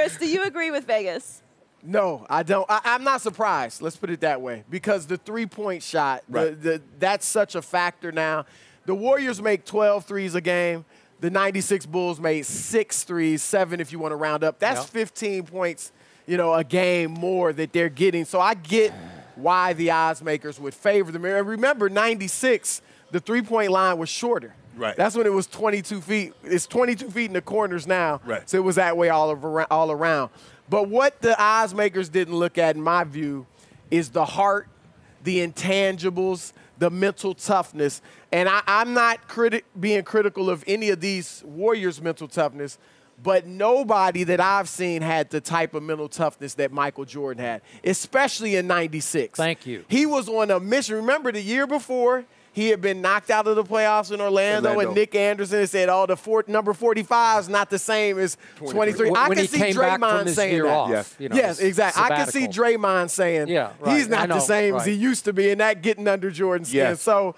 Chris, do you agree with Vegas? No, I don't. I'm not surprised. Let's put it that way. Because the three-point shot, Right. that's such a factor now. The Warriors make 12 threes a game. The 96 Bulls made 6 threes, 7 if you want to round up. That's 15 points, a game more that they're getting. So I get why the odds makers would favor them. And remember, 96, the three-point line was shorter. Right. That's when it was 22 feet. It's 22 feet in the corners now. Right. So it was that way all around. But what the odds makers didn't look at, in my view, is the heart, the intangibles, the mental toughness. And I'm not being critical of any of these Warriors' mental toughness, but nobody that I've seen had the type of mental toughness that Michael Jordan had, especially in 96. Thank you. He was on a mission. Remember, the year before, he had been knocked out of the playoffs in Orlando. And Nick Anderson had said, number 45 is not the same as 23. I can see Draymond saying that. Yes, exactly. I can see Draymond saying he's not the same as he used to be, and that getting under Jordan's skin. Yes. So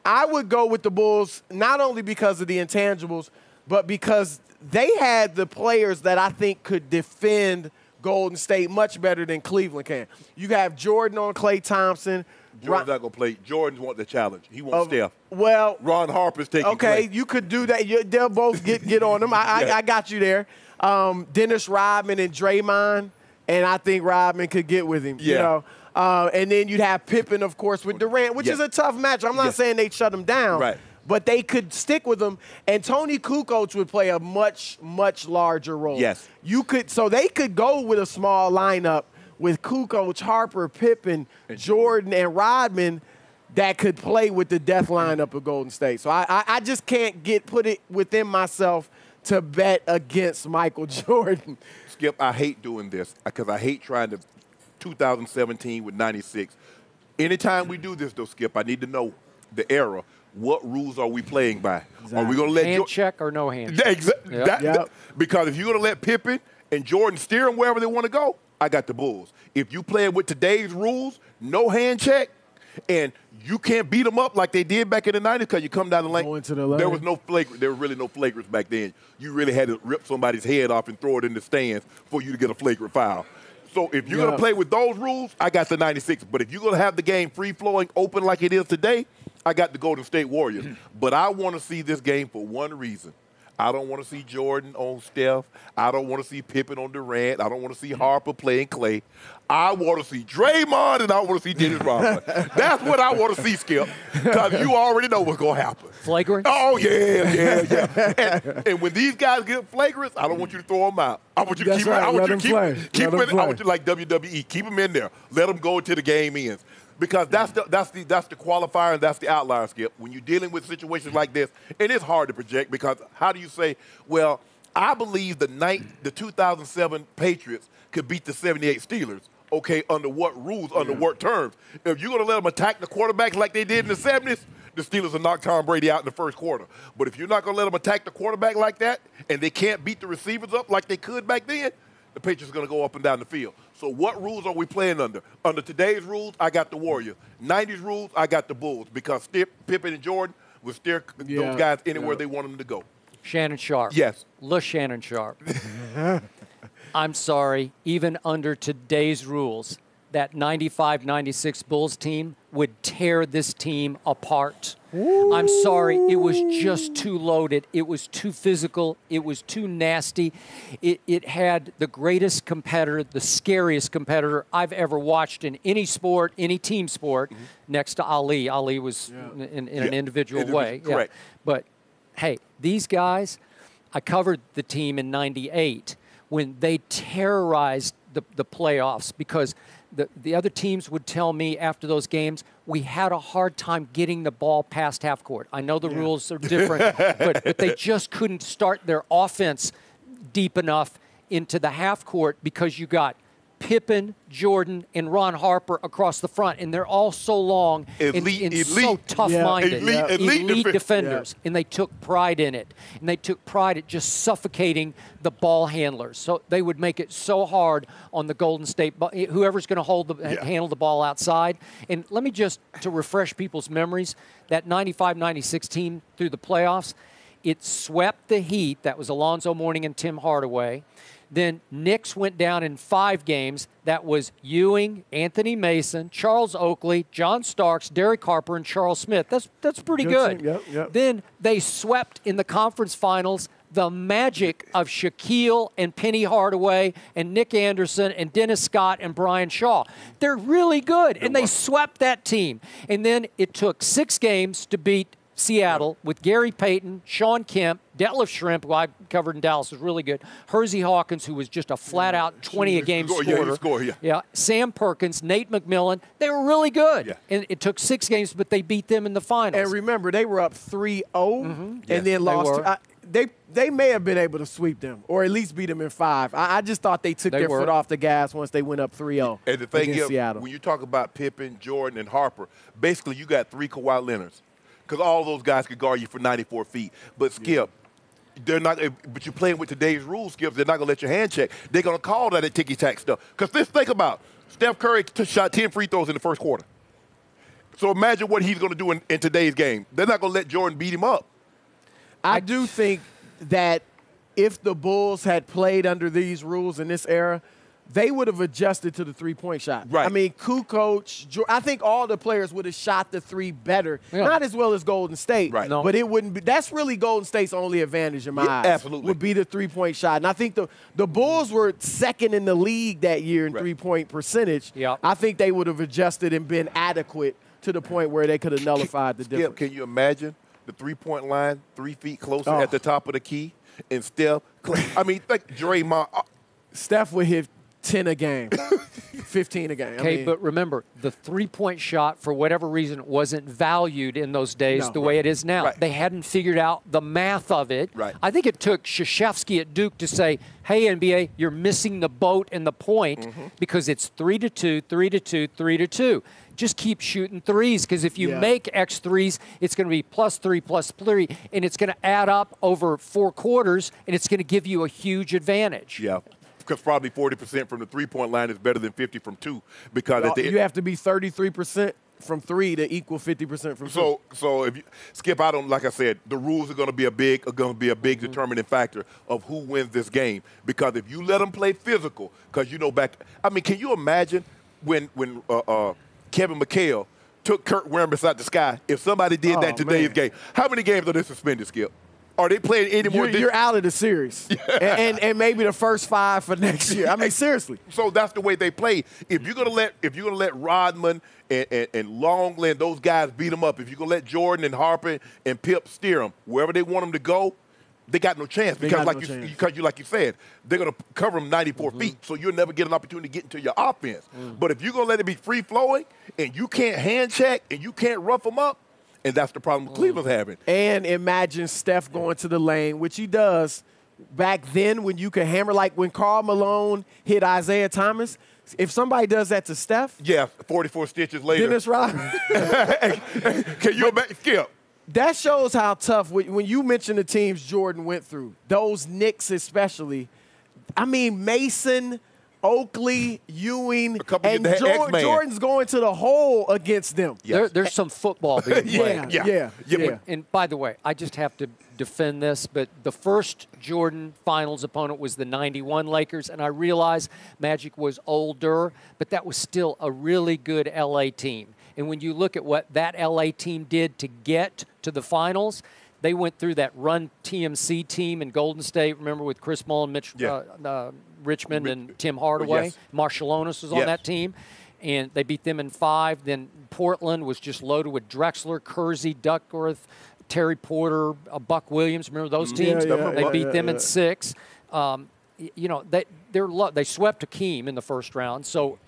I would go with the Bulls, not only because of the intangibles, but because they had the players that I think could defend Golden State much better than Cleveland can. You have Jordan on Klay Thompson. Jordan's not going to play. Jordan's want the challenge. He wants Steph. Well, Ron Harper's taking Klay. You could do that. They'll both get on them. I got you there. Dennis Rodman and Draymond, and I think Rodman could get with him. And then you'd have Pippen, of course, with Durant, which is a tough match. I'm not saying they'd shut him down. Right. But they could stick with him, and Tony Kukoc would play a much, much larger role. Yes. So they could go with a small lineup with Kukoc, Harper, Pippen, Jordan, and Rodman that could play with the death lineup of Golden State. So I just can't put it within myself to bet against Michael Jordan. Skip, I hate doing this because I hate trying to 2017 with 96. Anytime we do this, though, Skip, I need to know the era. What rules are we playing by? Exactly. Are we going to let hand check or no hand check? Because if you're going to let Pippen and Jordan steer them wherever they want to go, I got the Bulls. If you play with today's rules, no hand check, and you can't beat them up like they did back in the 90s because you come down the lane. There was no flagrant. There was really no flagrants back then. You really had to rip somebody's head off and throw it in the stands for you to get a flagrant foul. So if you're going to play with those rules, I got the 96. But if you're going to have the game free-flowing, open like it is today, I got the Golden State Warriors. But I want to see this game for one reason. I don't want to see Jordan on Steph. I don't want to see Pippen on Durant. I don't want to see Harper playing Klay. I want to see Draymond, and I want to see Dennis Rodman. That's what I want to see, Skip, because you already know what's going to happen. Flagrant? Oh, yeah. And when these guys get flagrants, I don't want you to throw them out. I want you to keep them. I want you to keep them in. I want you like WWE. Keep them in there. Let them go until the game ends. Because that's the qualifier and that's the outlier, Skip. When you're dealing with situations like this, and it's hard to project because how do you say, well, I believe the 2007 Patriots could beat the 78 Steelers. Okay, under what rules, under what terms? If you're going to let them attack the quarterbacks like they did in the 70s, the Steelers will knock Tom Brady out in the first quarter. But if you're not going to let them attack the quarterback like that and they can't beat the receivers up like they could back then, the Patriots are going to go up and down the field. So what rules are we playing under? Under today's rules, I got the Warriors. 90s rules, I got the Bulls because Pippen and Jordan will steer those guys anywhere they want them to go. Shannon Sharpe. Yes. Shannon Sharpe. I'm sorry, even under today's rules, that 95-96 Bulls team would tear this team apart. Ooh. I'm sorry, it was just too loaded. It was too physical. It was too nasty. It had the greatest competitor, the scariest competitor I've ever watched in any sport, any team sport, next to Ali. Ali was in an individual way. Correct. But, hey, these guys, I covered the team in '98 when they terrorized the playoffs because the other teams would tell me after those games, we had a hard time getting the ball past half court. I know the rules are different, but they just couldn't start their offense deep enough into the half court because you got Pippen, Jordan, and Ron Harper across the front, and they're all so long and so tough-minded, elite defenders, and they took pride in it. And they took pride at just suffocating the ball handlers. So they would make it so hard on the Golden State, whoever's going to handle the ball outside. And let me just, to refresh people's memories, that 95-96 team through the playoffs, it swept the Heat. That was Alonzo Mourning and Tim Hardaway. Then Knicks went down in 5 games. That was Ewing, Anthony Mason, Charles Oakley, John Starks, Derek Harper, and Charles Smith. That's pretty good. Yep. Then they swept in the conference finals the magic of Shaquille and Penny Hardaway and Nick Anderson and Dennis Scott and Brian Shaw. They're really good, and they swept that team. And then it took 6 games to beat Seattle with Gary Payton, Sean Kemp, Detlef Schrempf, who I covered in Dallas, was really good. Hersey Hawkins, who was just a flat-out 20-a-game scorer. Yeah, Sam Perkins, Nate McMillan. They were really good. Yeah. And it took 6 games, but they beat them in the finals. And remember, they were up 3-0 and then lost. They may have been able to sweep them or at least beat them in 5. I just thought they took their foot off the gas once they went up 3-0 And the thing is, Seattle. when you talk about Pippen, Jordan, and Harper, basically you got 3 Kawhi Leonards because all those guys could guard you for 94 feet. But, Skip, they're not. But you're playing with today's rules, Skip. They're not going to let your hand check. They're going to call that a ticky-tack stuff. Because let's think about Steph Curry shot 10 free throws in the first quarter. So imagine what he's going to do in today's game. They're not going to let Jordan beat him up. I do think that if the Bulls had played under these rules in this era, they would have adjusted to the three-point shot. Right. I mean, Kukoc, I think all the players would have shot the 3 better. Yeah. Not as well as Golden State, right. But it wouldn't be. That's really Golden State's only advantage in my eyes. Absolutely. Would be the three-point shot. And I think the Bulls were second in the league that year in three-point percentage. Yep. I think they would have adjusted and been adequate to the point where they could have nullified the difference. Can you imagine the three-point line 3 feet closer at the top of the key? And Steph, I mean, like Draymond. Steph would hit 10 a game, 15 a game. Okay, but remember, the three-point shot, for whatever reason, wasn't valued in those days the way it is now. Right. They hadn't figured out the math of it. Right. I think it took Krzyzewski at Duke to say, hey, NBA, you're missing the boat and the point because it's 3-2, 3-2, 3-2. Just keep shooting threes because if you make X threes, it's going to be +3, and it's going to add up over 4 quarters, and it's going to give you a huge advantage. Yeah. Because probably 40% from the three-point line is better than 50 from 2. Because at the you have to be 33% from 3 to equal 50% from 2. So if you Skip, I don't, like I said, the rules are going to be a big determining factor of who wins this game. Because if you let them play physical, because I mean, can you imagine when Kevin McHale took Kurt Warner beside the sky? If somebody did that today's game, how many games are they suspended, Skip? Are they playing any more? You're out of the series, and maybe the first 5 for next year. I mean, seriously. So that's the way they play. If you're gonna let Rodman and Longley and those guys beat them up, if you're gonna let Jordan and Harper and Pip steer them wherever they want them to go, they got no chance because, like you said, they're gonna cover them 94 feet. So you'll never get an opportunity to get into your offense. But if you're gonna let it be free flowing and you can't hand check and you can't rough them up. And that's the problem Cleveland's having. And imagine Steph going to the lane, which he does back then when you could hammer, like when Karl Malone hit Isaiah Thomas. If somebody does that to Steph. Yeah, 44 stitches later. Dennis Rodman. Can you imagine, Skip? That shows how tough, when you mention the teams Jordan went through, those Knicks especially, I mean, Mason, Oakley, Ewing, and Jordan's going to the hole against them. Yes. There's some football being played. Yeah. And by the way, I just have to defend this, but the first Jordan finals opponent was the 91 Lakers, and I realize Magic was older, but that was still a really good L.A. team. And when you look at what that L.A. team did to get to the finals, they went through that Run TMC team in Golden State, remember, with Chris Mullin, Richmond, and Tim Hardaway. Marshallonis was on that team. And they beat them in 5. Then Portland was just loaded with Drexler, Kersey, Duckworth, Terry Porter, Buck Williams. Remember those teams? They beat them in 6. They swept Hakeem in the first round. So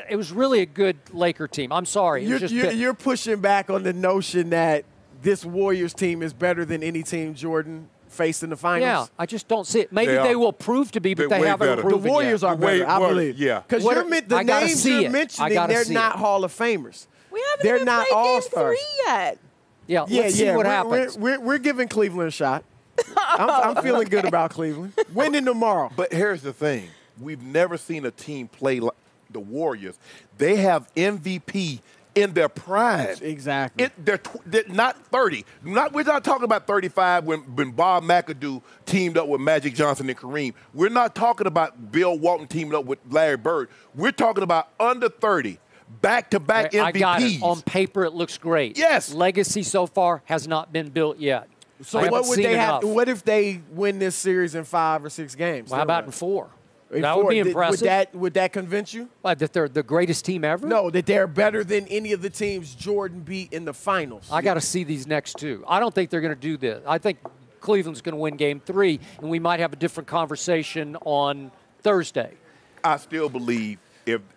it was really a good Laker team. I'm sorry. You're pushing back on the notion that this Warriors team is better than any team Jordan faced in the finals. Yeah, I just don't see it. Maybe they will prove to be, but they haven't proven The Warriors are better, I believe. Yeah. Because the names you're mentioning, they're not Hall of Famers. We haven't they're even not played all-stars. Game 3 yet. Yeah, let's see what happens. We're giving Cleveland a shot. I'm feeling good about Cleveland. Winning tomorrow. But here's the thing. We've never seen a team play like the Warriors. They have MVP in their prime. Exactly. They're not 30. We're not talking about 35 when Bob McAdoo teamed up with Magic Johnson and Kareem. We're not talking about Bill Walton teamed up with Larry Bird. We're talking about under 30, back-to-back MVPs. I got it. On paper, it looks great. Yes. Legacy so far has not been built yet. So what would they have? What if they win this series in 5 or 6 games? Well, how about in 4? That would be impressive. Would that convince you? What, that they're the greatest team ever? No, that they're better than any of the teams Jordan beat in the finals. I got to see these next 2. I don't think they're going to do this. I think Cleveland's going to win Game 3, and we might have a different conversation on Thursday. I still believe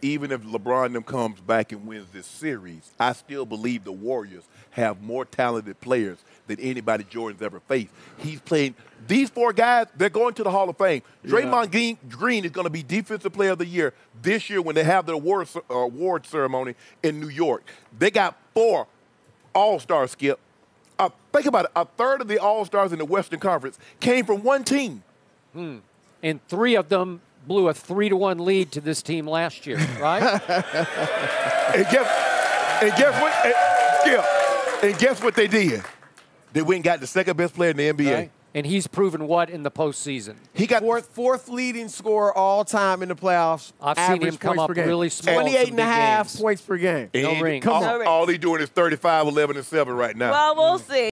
even if LeBron them comes back and wins this series, I still believe the Warriors have more talented players than anybody Jordan's ever faced. He's playing these 4 guys, they're going to the Hall of Fame. Draymond Green is going to be Defensive Player of the Year this year when they have their award ceremony in New York. They got 4 All-Stars, Skip. Think about it. A third of the All-Stars in the Western Conference came from one team. And 3 of them blew a 3-1 lead to this team last year, right? and guess what? And guess what they did? They went and got the second best player in the NBA. Right. And he's proven what in the postseason? He got fourth leading scorer all time in the playoffs. I've seen him come up really small. 28.5 points per game. And no ring. All he's doing is 35, 11, and 7 right now. Well, we'll see.